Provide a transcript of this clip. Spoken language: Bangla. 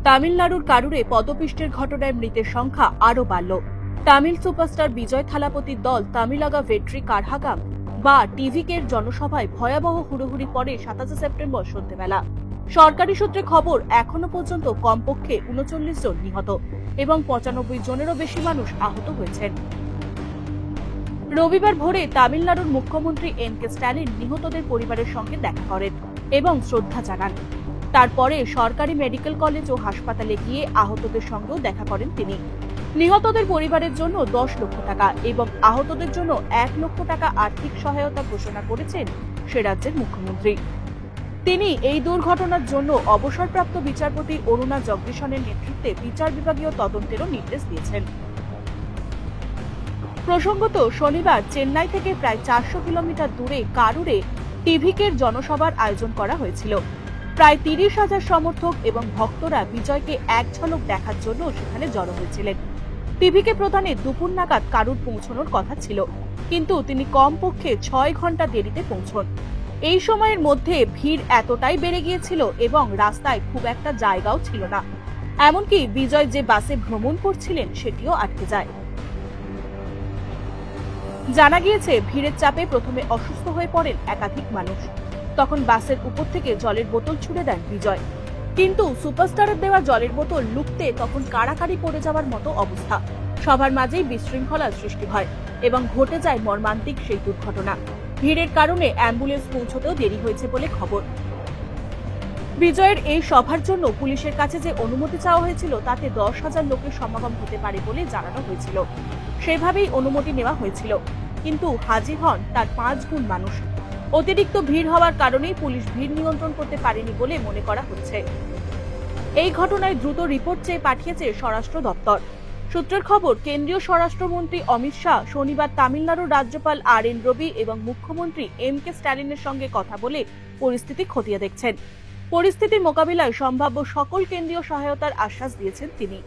তামিলনাড়ুর কারুরে পদপিষ্টের ঘটনায় মৃতের সংখ্যা আরও বাড়ল। তামিল সুপারস্টার বিজয় থালাপতির দল তামিলাগা ভেট্রি কারহাগাম বা টিভিকের জনসভায় ভয়াবহ হুড়োহুড়ি পরে 27 সেপ্টেম্বর সন্ধ্যেবেলা। সরকারি সূত্রে খবর, এখনো পর্যন্ত কমপক্ষে 39 জন নিহত এবং 95 জনেরও বেশি মানুষ আহত হয়েছেন। রবিবার ভোরে তামিলনাড়ুর মুখ্যমন্ত্রী এম.কে. স্ট্যালিন নিহতদের পরিবারের সঙ্গে দেখা করেন এবং শ্রদ্ধা জানান। তারপরে সরকারি মেডিকেল কলেজ ও হাসপাতালে গিয়ে আহতদের সঙ্গেও দেখা করেন তিনি। নিহতদের পরিবারের জন্য 10 লক্ষ টাকা এবং আহতদের জন্য 1 লক্ষ টাকা আর্থিক সহায়তা ঘোষণা করেছেন সে রাজ্যের মুখ্যমন্ত্রী। তিনি এই দুর্ঘটনার জন্য অবসরপ্রাপ্ত বিচারপতি অরুণা জগদীশনের নেতৃত্বে বিচার বিভাগীয় তদন্তেরও নির্দেশ দিয়েছেন। প্রসঙ্গত, শনিবার চেন্নাই থেকে প্রায় 400 কিলোমিটার দূরে কারুরে টিভিকের জনসভার আয়োজন করা হয়েছিল। প্রায় 30,000 সমর্থক এবং ভক্তরা বিজয়কে এক ঝলক দেখার জন্য সেখানে জড়ো হয়েছিলেন। টিভিকে প্রধানে দুপুর নাগাদ কারুর পৌঁছানোর কথা ছিল, কিন্তু তিনি কমপক্ষে 6 ঘন্টা দেরিতে পৌঁছন। এই সময়ের মধ্যে ভিড় এতটাই বেড়ে গিয়েছিল এবং রাস্তায় খুব একটা জায়গাও ছিল না। এমনকি বিজয় যে বাসে ভ্রমণ করছিলেন সেটিও আটকে যায়। জানা গিয়েছে, ভিড়ের চাপে প্রথমে অসুস্থ হয়ে পড়েন একাধিক মানুষ। তখন বাসের উপর থেকে জলের বোতল ছুড়ে দেন বিজয়, কিন্তু সুপারস্টারের দেওয়া জলের বোতল লুকতে তখন কাড়াকাড়ি পড়ে যাওয়ার মতো অবস্থা। সবার মাঝেই বিশৃঙ্খলার সৃষ্টি হয় এবং ঘটে যায় মর্মান্তিক সেই দুর্ঘটনা। ভিড়ের কারণে অ্যাম্বুলেন্স পৌঁছতেও দেরি হয়েছে বলে খবর। বিজয়ের এই সভার জন্য পুলিশের কাছে যে অনুমতি চাওয়া হয়েছিল তাতে 10,000 লোকের সমাগম হতে পারে বলে জানানো হয়েছিল। সেভাবেই অনুমতি নেওয়া হয়েছিল, কিন্তু হাজির হন তার 5 গুণ মানুষ। অতিরিক্ত ভিড় হওয়ার কারণেই পুলিশ ভিড় নিয়ন্ত্রণ করতে পারেনি বলে মনে করা হচ্ছে। এই ঘটনায় দ্রুত রিপোর্ট চেয়ে পাঠিয়েছে স্বরাষ্ট্র দপ্তর। সূত্রের খবর, কেন্দ্রীয় স্বরাষ্ট্রমন্ত্রী অমিত শাহ শনিবার তামিলনাড়ুর রাজ্যপাল আর.এন. রবি এবং মুখ্যমন্ত্রী এম.কে. স্ট্যালিনের সঙ্গে কথা বলে পরিস্থিতি খতিয়ে দেখছেন। পরিস্থিতি মোকাবিলায় সম্ভাব্য সকল কেন্দ্রীয় সহায়তার আশ্বাস দিয়েছেন তিনি।